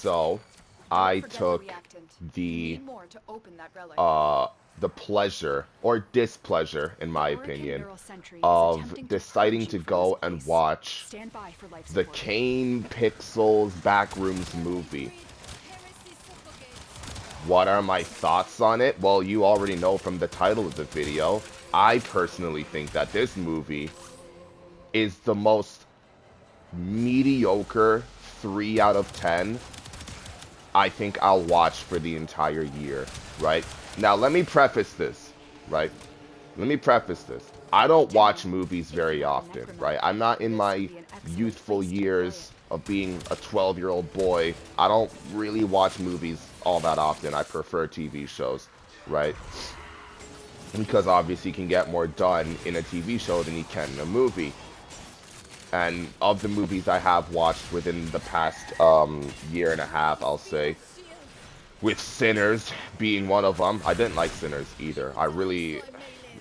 So, I took the the pleasure or displeasure, in my opinion, of deciding to go and watch the Kane Pixels Backrooms movie. What are my thoughts on it? Well, you already know from the title of the video. I personally think that this movie is the most mediocre 3 out of 10 I think I'll watch for the entire year, right? Now, let me preface this, right? Let me preface this. I don't watch movies very often, right? I'm not in my youthful years of being a 12-year-old boy. I don't really watch movies all that often. I prefer TV shows, right? Because obviously you can get more done in a TV show than you can in a movie. And of the movies I have watched within the past year and a half, I'll say, with Sinners being one of them. I didn't like Sinners either.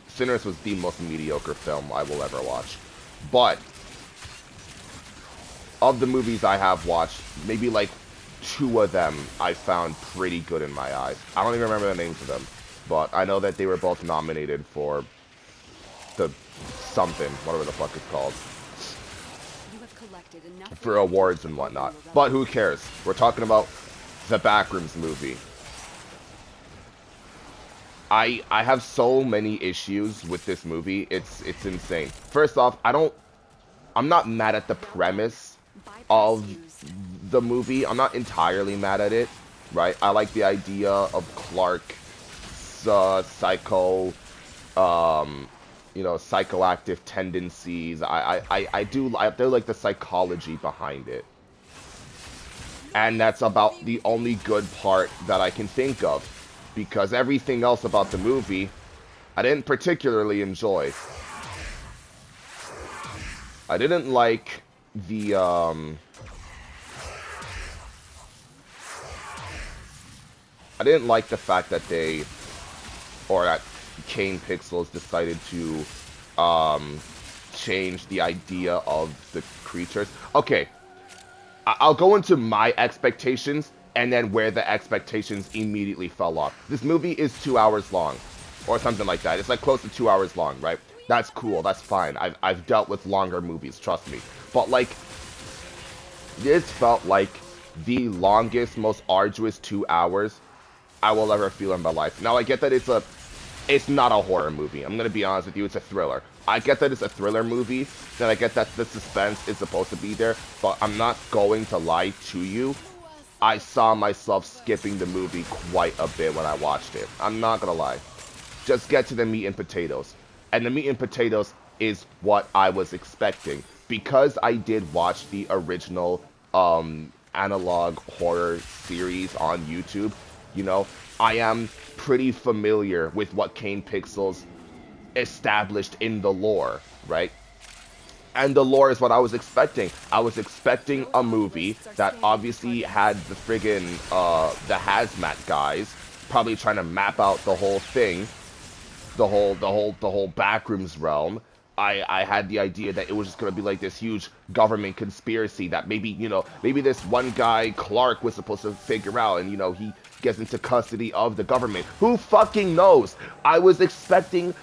Sinners was the most mediocre film I will ever watch. But of the movies I have watched, maybe like 2 of them I found pretty good in my eyes. I don't even remember the names of them, but I know that they were both nominated for the something, whatever the fuck it's called, for awards and whatnot. But who cares? We're talking about the Backrooms movie. I have so many issues with this movie. It's insane. First off, I'm not mad at the premise of the movie. I'm not entirely mad at it, right? I like the idea of Clark's psychoactive tendencies. I do like the psychology behind it. And that's about the only good part that I can think of. Because everything else about the movie, I didn't particularly enjoy. I didn't like the, I didn't like the fact that that Kane Pixels decided to, change the idea of the creatures. Okay, I'll go into my expectations and then where the expectations immediately fell off. This movie is 2 hours long, or something like that. It's like close to 2 hours long, right? That's cool, that's fine. I've dealt with longer movies, trust me. But like, this felt like the longest, most arduous 2 hours I will ever feel in my life. Now I get that it's not a horror movie. I'm gonna be honest with you, it's a thriller. I get that it's a thriller movie, and I get that the suspense is supposed to be there, but I'm not going to lie to you. I saw myself skipping the movie quite a bit when I watched it. I'm not gonna lie. Just get to the meat and potatoes. And the meat and potatoes is what I was expecting. Because I did watch the original analog horror series on YouTube, you know, I am pretty familiar with what Kane Pixels established in the lore, right? And the lore is what I was expecting. I was expecting a movie that obviously had the friggin' the hazmat guys probably trying to map out the whole thing, the whole Backrooms realm. I had the idea that it was just gonna be like this huge government conspiracy that maybe this one guy Clark was supposed to figure out, and he gets into custody of the government. Who fucking knows? I wasn't expecting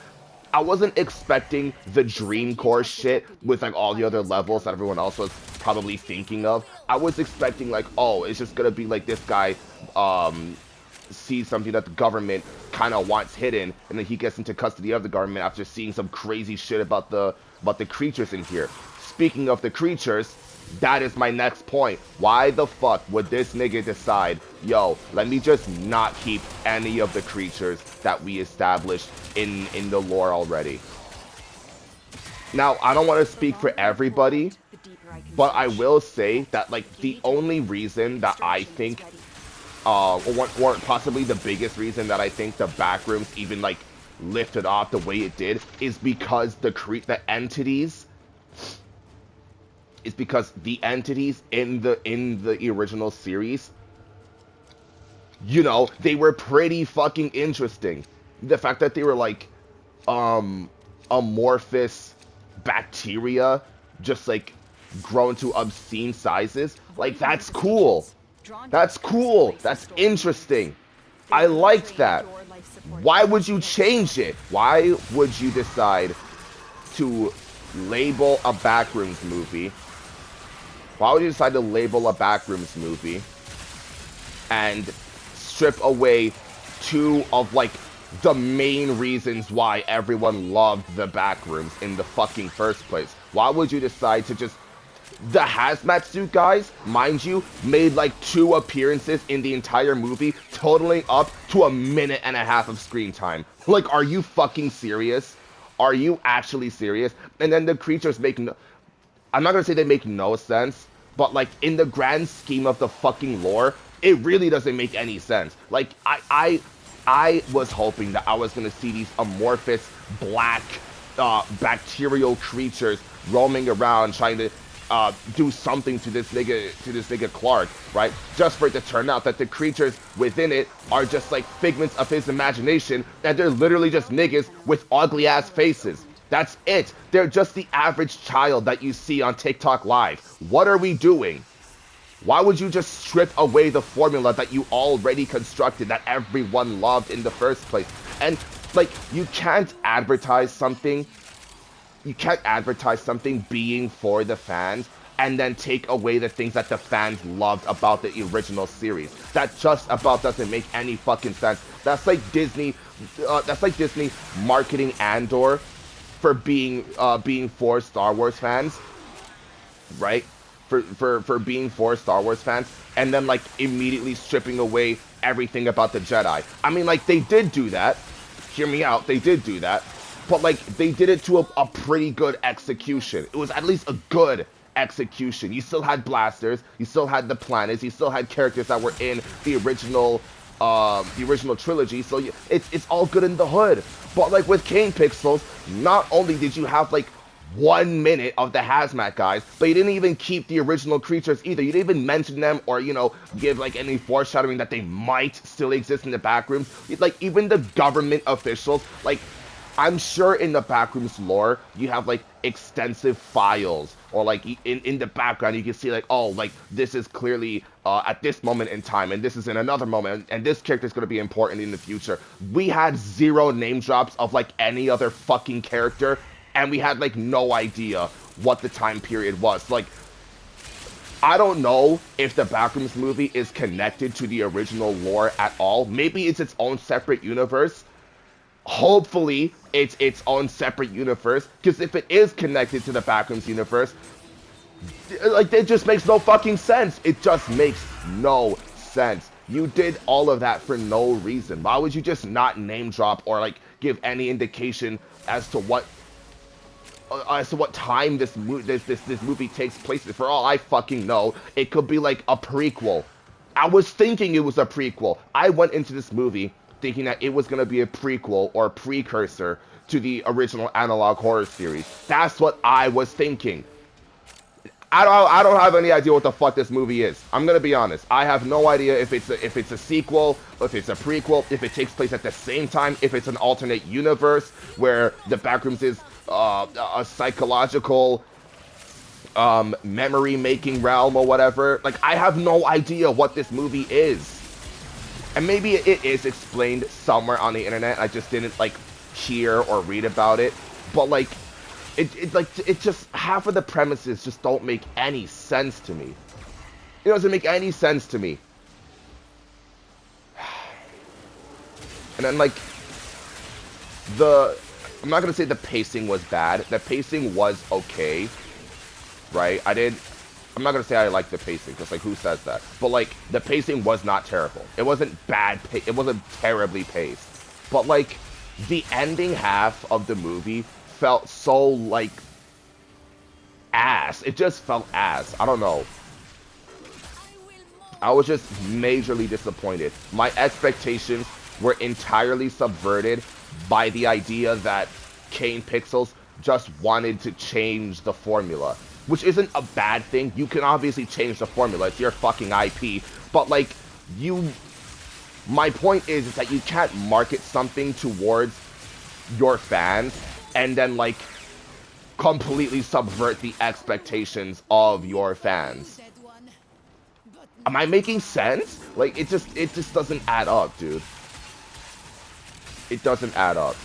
the Dream Core shit with like all the other levels that everyone else was probably thinking of. I was expecting like, oh, it's just gonna be like this guy sees something that the government kind of wants hidden, and then he gets into custody of the government after seeing some crazy shit about the creatures in here. Speaking of the creatures, that is my next point. Why the fuck would this nigga decide, yo, let me just not keep any of the creatures that we established in the lore already? Now, I don't want to speak for everybody, but I will say that, like, the only reason that I think, or possibly the biggest reason that I think the Backrooms even, like, lifted off the way it did is because the entities in the original series, they were pretty fucking interesting. The fact that they were like amorphous bacteria just like grown to obscene sizes, like, that's cool. That's cool. That's interesting. I liked that. Why would you change it? Why would you decide to label a Backrooms movie? Why would you decide to label a Backrooms movie and strip away two of, like, the main reasons why everyone loved the Backrooms in the fucking first place? Why would you decide to just... The hazmat suit guys, mind you, made like 2 appearances in the entire movie, totaling up to 1.5 minutes of screen time. Like, are you fucking serious? Are you actually serious? And then the creatures make no... I'm not gonna say they make no sense, but like, in the grand scheme of the fucking lore, it really doesn't make any sense. Like, I was hoping that I was gonna see these amorphous, black, bacterial creatures roaming around trying to do something to this nigga Clark, right? Just for it to turn out that the creatures within it are just like figments of his imagination, and they're literally just niggas with ugly ass faces. That's it. They're just the average child that you see on TikTok Live. What are we doing? Why would you just strip away the formula that you already constructed, that everyone loved in the first place? And like, you can't advertise something being for the fans and then take away the things that the fans loved about the original series. That just about doesn't make any fucking sense. That's like Disney marketing Andor for being for Star Wars fans, right? For being for Star Wars fans, and then like immediately stripping away everything about the Jedi. I mean, like, they did do that. Hear me out. They did do that. But, like, they did it to a pretty good execution. It was at least a good execution. You still had blasters. You still had the planets. You still had characters that were in the original trilogy. So it's all good in the hood. But, like, with Kane Pixels, not only did you have, like, 1 minute of the hazmat guys, but you didn't even keep the original creatures either. You didn't even mention them or, you know, give like any foreshadowing that they might still exist in the Backrooms. Like, even the government officials, like, I'm sure in the Backrooms lore, you have, like, extensive files, or, like, in the background, you can see, like, oh, like, this is clearly at this moment in time, and this is in another moment, and this character is going to be important in the future. We had 0 name drops of, like, any other fucking character, and we had, like, no idea what the time period was. Like, I don't know if the Backrooms movie is connected to the original lore at all. Maybe it's its own separate universe. Hopefully, it's its own separate universe, because if it is connected to the Backrooms universe, like, it just makes no fucking sense. It just makes no sense. You did all of that for no reason. Why would you just not name drop or, like, give any indication as to what time this movie takes place? For all I fucking know, it could be like a prequel. I was thinking it was a prequel. I went into this movie thinking that it was going to be a prequel or a precursor to the original analog horror series. That's what I was thinking. I don't have any idea what the fuck this movie is. I'm going to be honest. I have no idea if it's a sequel, if it's a prequel, if it takes place at the same time, if it's an alternate universe where the Backrooms is a psychological memory-making realm or whatever. Like, I have no idea what this movie is. And maybe it is explained somewhere on the internet. I just didn't, like, hear or read about it. But, like, it just, half of the premises just don't make any sense to me. It doesn't make any sense to me. And then, like, I'm not going to say the pacing was bad. The pacing was okay, right? I'm not going to say I like the pacing, because, like, who says that? But, like, the pacing was not terrible. It wasn't bad. It wasn't terribly paced. But, like, the ending half of the movie felt so, like, ass. It just felt ass. I don't know. I was just majorly disappointed. My expectations were entirely subverted by the idea that Kane Pixels just wanted to change the formula. Which isn't a bad thing. You can obviously change the formula. It's your fucking IP. But, like, my point is that you can't market something towards your fans and then, like, completely subvert the expectations of your fans. Am I making sense? Like, it just doesn't add up, dude. It doesn't add up.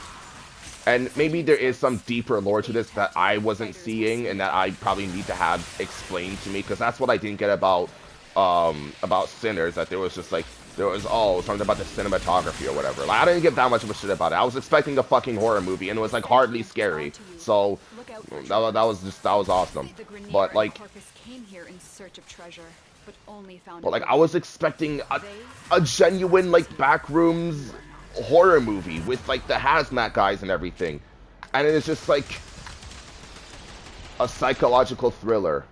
And maybe there is some deeper lore to this that I wasn't seeing and that I probably need to have explained to me, because that's what I didn't get about Sinners, that there was just like, there was, oh, something about the cinematography or whatever. Like, I didn't give that much of a shit about it. I was expecting a fucking horror movie, and it was like hardly scary. So that was awesome. But like, I was expecting a genuine like Backrooms horror movie with like the hazmat guys and everything, and it's just like a psychological thriller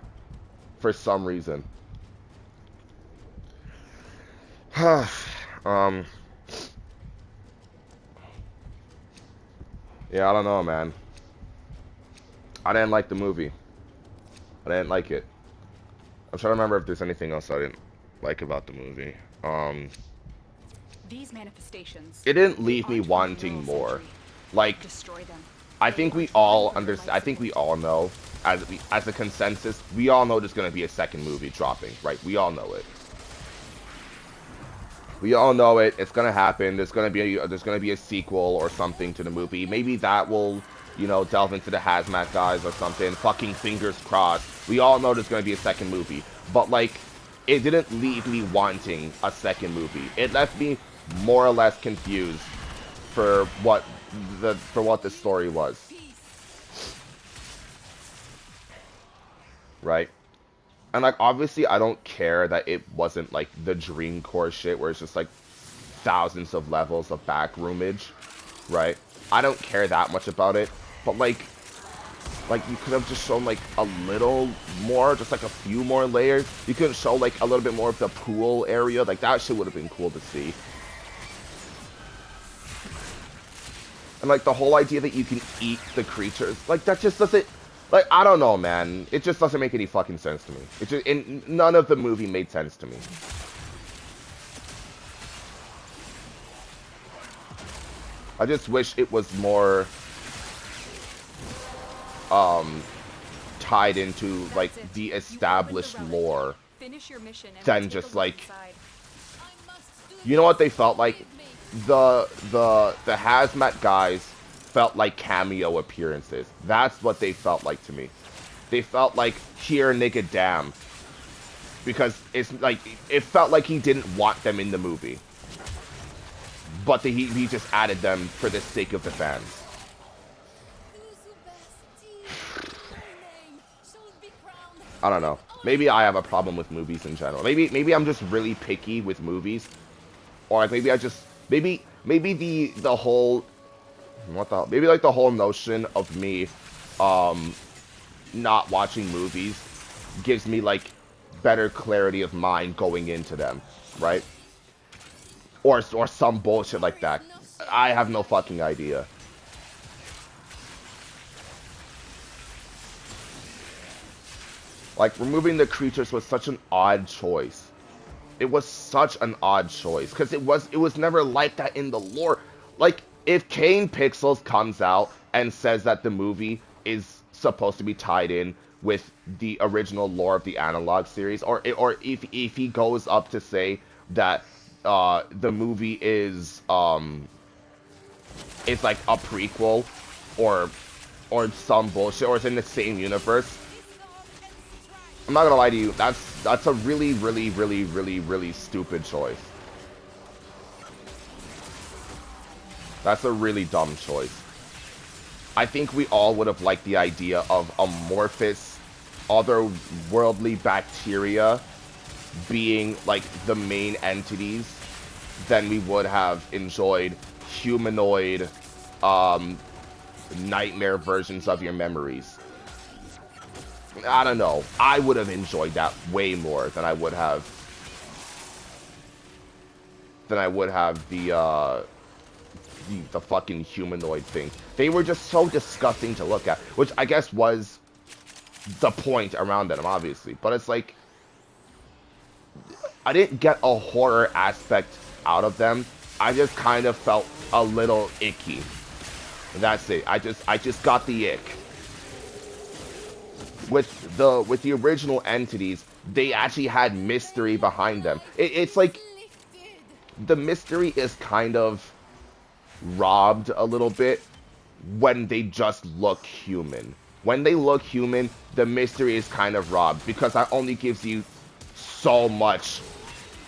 for some reason. Yeah, I don't know, man. I didn't like the movie. I didn't like it. I'm trying to remember if there's anything else I didn't like about the movie. These manifestations, it didn't leave me wanting more. Like, I think we all understand. I think we all know, as a consensus, we all know there's gonna be a second movie dropping, right? We all know it. We all know it. It's gonna happen. There's gonna be a sequel or something to the movie. Maybe that will, you know, delve into the hazmat guys or something. Fucking fingers crossed. We all know there's gonna be a second movie, but like, it didn't leave me wanting a second movie. It left me more or less confused for what the story was, right? And like, obviously I don't care that it wasn't like the Dream Core shit where it's just like thousands of levels of backroomage, right? I don't care that much about it, but like you could have just shown like a little more, just like a few more layers. You could show like a little bit more of the pool area. Like, that shit would have been cool to see. And like the whole idea that you can eat the creatures, like, that just doesn't, like, I don't know, man. It just doesn't make any fucking sense to me. It just, none of the movie made sense to me. I just wish it was more tied into like the established lore than just like, you know what they felt like? The hazmat guys felt like cameo appearances. That's what they felt like to me. They felt like, here, nigga, damn. Because it's like, it felt like he didn't want them in the movie, but he just added them for the sake of the fans. I don't know. Maybe I have a problem with movies in general. Maybe I'm just really picky with movies, or like maybe I just maybe the whole maybe like the whole notion of me not watching movies gives me like better clarity of mind going into them, right? Or some bullshit like that. I have no fucking idea. Like, removing the creatures was such an odd choice. It was such an odd choice, because it was never like that in the lore. Like, if Kane Pixels comes out and says that the movie is supposed to be tied in with the original lore of the Analog series, or if he goes up to say that the movie is it's like a prequel or some bullshit, or it's in the same universe, I'm not gonna lie to you, that's a really, really, really, really, really stupid choice. That's a really dumb choice. I think we all would have liked the idea of amorphous, otherworldly bacteria being like the main entities than we would have enjoyed humanoid, nightmare versions of your memories. I don't know. I would have enjoyed that way more than I would have the fucking humanoid thing. They were just so disgusting to look at, which I guess was the point around them, obviously. But it's like, I didn't get a horror aspect out of them. I just kind of felt a little icky. That's it. I just got the ick. With the original entities, they actually had mystery behind them. It's like the mystery is kind of robbed a little bit when they just look human. When they look human, the mystery is kind of robbed because that only gives you so much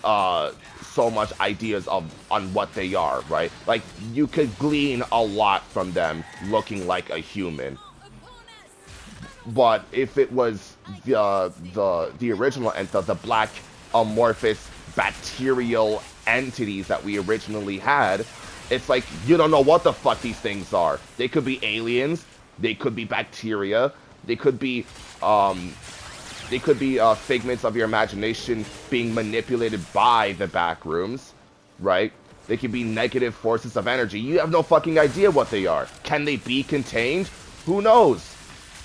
so much ideas of on what they are, right? Like you could glean a lot from them looking like a human. But if it was the original and the black amorphous bacterial entities that we originally had, it's like you don't know what the fuck these things are. They could be aliens, they could be bacteria, they could be figments of your imagination being manipulated by the Backrooms, right? They could be negative forces of energy. You have no fucking idea what they are. Can they be contained? Who knows?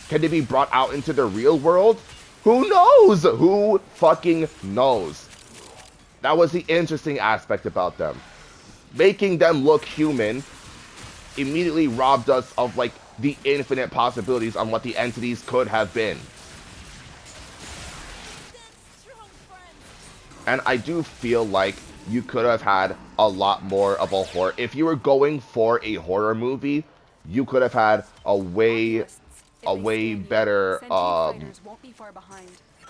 Can they be brought out into the real world? Who knows? Who fucking knows? That was the interesting aspect about them. Making them look human immediately robbed us of, like, the infinite possibilities on what the entities could have been. And I do feel like you could have had a lot more of a horror. If you were going for a horror movie, you could have had a way better,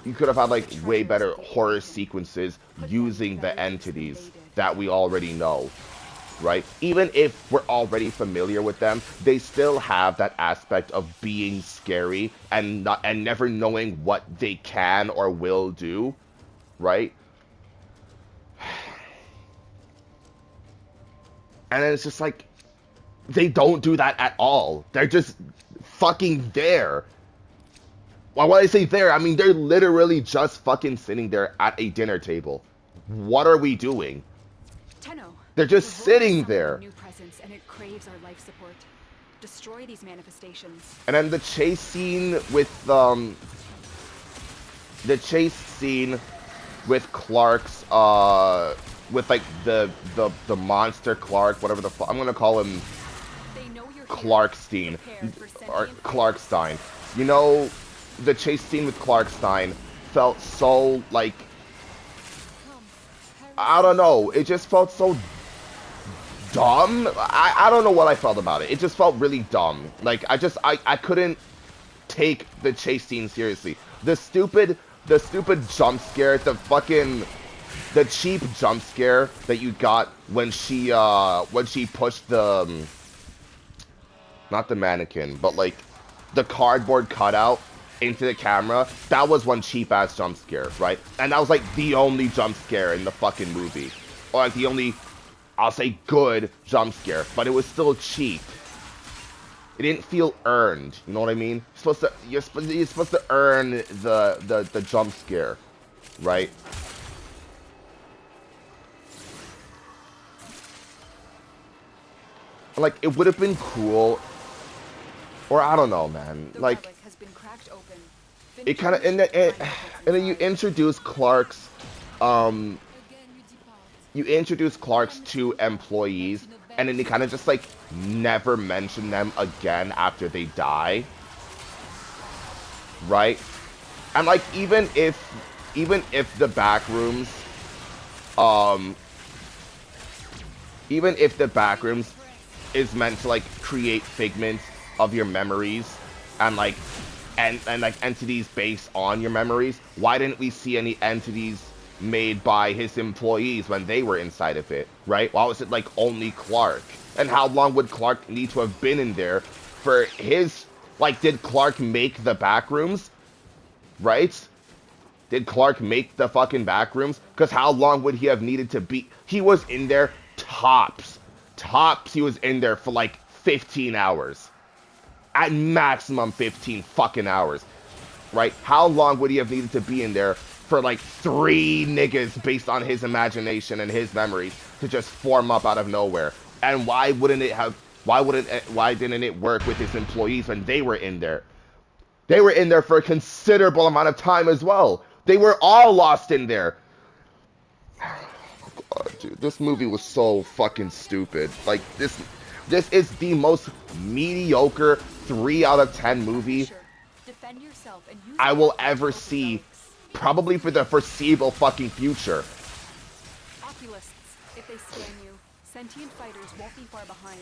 you could have had, like, way better horror sequences using the entities that we already know, right? Even if we're already familiar with them, they still have that aspect of being scary and never knowing what they can or will do, right? And then it's just like, they don't do that at all. They're just fucking there. Well, when I say there, I mean they're literally just fucking sitting there at a dinner table. What are we doing? Tenno, they're just sitting there. New presence and it craves our life support. Destroy these manifestations. And then the chase scene with Clark's with like the monster Clark, whatever the fuck I'm gonna call him, Clarkstein or Clarkstein. You know, the chase scene with Clarkstein felt so like, I don't know, it just felt so dumb. I don't know what I felt about it. It just felt really dumb. Like I couldn't take the chase scene seriously. The stupid jump scare, the cheap jump scare that you got when she pushed the not the mannequin, but like the cardboard cutout into the camera, that was one cheap ass jump scare, right? And that was like the only jump scare in the fucking movie. Or like the only, I'll say, good jump scare, but it was still cheap. It didn't feel earned, you know what I mean? You're supposed to earn the jump scare, right? Like, it would have been cool, or I don't know, man. Like, it kind of, and then you introduce Clark's, you introduce Clark's two employees, and then you kind of just like never mention them again after they die, right? And like, even if the Backrooms, even if the Backrooms is meant to like create figments of your memories and like entities based on your memories, why didn't we see any entities made by his employees when they were inside of it, right? Why was it like only Clark? And how long would Clark need to have been in there for his, like, did Clark make the Backrooms, right? Did Clark make the fucking Backrooms? Because how long would he have needed to be? He was in there tops, he was in there for like 15 hours. At maximum 15 fucking hours, right? How long would he have needed to be in there for like 3 niggas based on his imagination and his memories to just form up out of nowhere? And why didn't it work with his employees when they were in there? They were in there for a considerable amount of time as well. They were all lost in there. God, dude, this movie was so fucking stupid. Like, this is the most mediocre 3 out of 10 movie I will ever see probably for the foreseeable fucking future. Oculists, if they scan you, sentient fighters won't be far behind.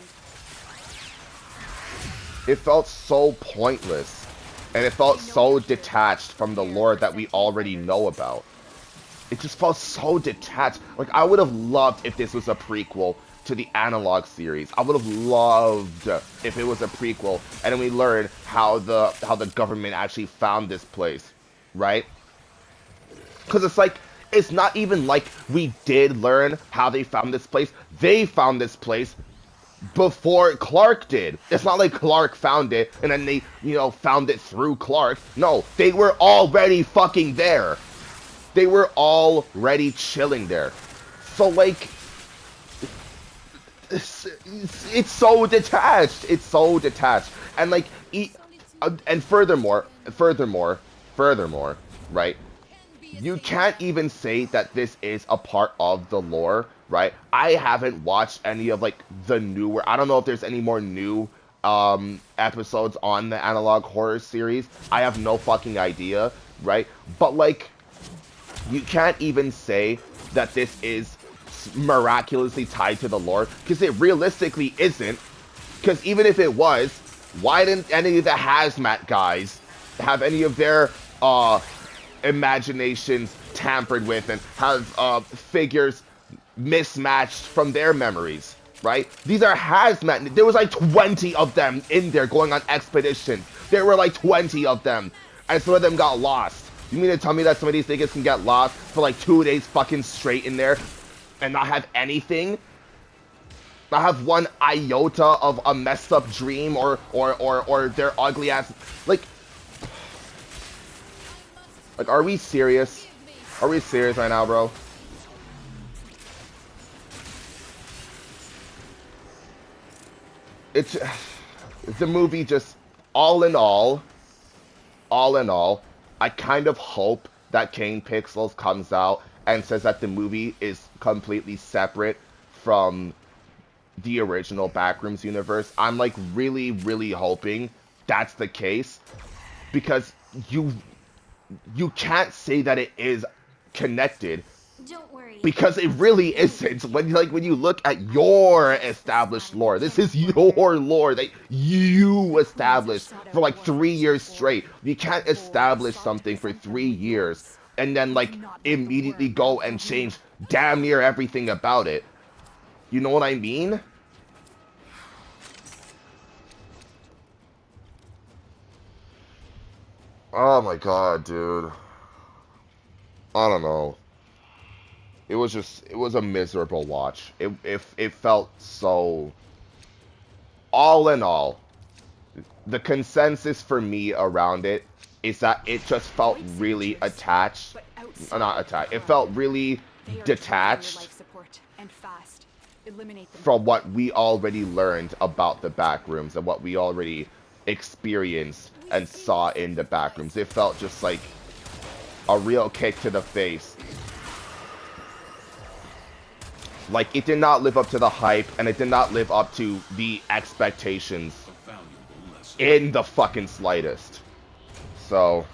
It felt so pointless, and it felt so detached from the lore that we already know about. It just felt so detached. Like, I would have loved if this was a prequel to the Analog series. I would have loved if it was a prequel, and then we learned how the government actually found this place, right? Because it's like, it's not even like we did learn how they found this place. They found this place before Clark did. It's not like Clark found it and then they, found it through Clark. No, they were already fucking there. They were already chilling there. So, like, it's so detached. It's so detached. And, like, and furthermore, right? You can't even say that this is a part of the lore, right? I haven't watched any of, like, the newer... I don't know if there's any more new episodes on the Analog Horror series. I have no fucking idea, right? But, like, you can't even say that this is miraculously tied to the lore, because it realistically isn't. Because even if it was, why didn't any of the hazmat guys have any of their imaginations tampered with and have figures mismatched from their memories, right? These are hazmat. There was like 20 of them in there going on expeditions. There were like 20 of them, and some of them got lost. You mean to tell me that some of these niggas can get lost for like 2 days fucking straight in there and not have anything? Not have one iota of a messed up dream or their ugly ass... Like, are we serious? Are we serious right now, bro? It's the movie just, all in all, I kind of hope that Kane Pixels comes out and says that the movie is completely separate from the original Backrooms universe. I'm like really, really hoping that's the case, because you can't say that it is connected. Don't worry. Because it really isn't. When you look at your established lore, this is your lore that you established for like 3 years straight. You can't establish something for 3 years and then like immediately go and change damn near everything about it. You know what I mean? Oh my god, dude. I don't know. It was a miserable watch. It felt so... All in all, the consensus for me around it is that it just felt really attached. Not attached. It felt really detached from what we already learned about the Backrooms and what we already experienced and saw in the Backrooms. It felt just like a real kick to the face. Like, it did not live up to the hype, and it did not live up to the expectations in the fucking slightest. So...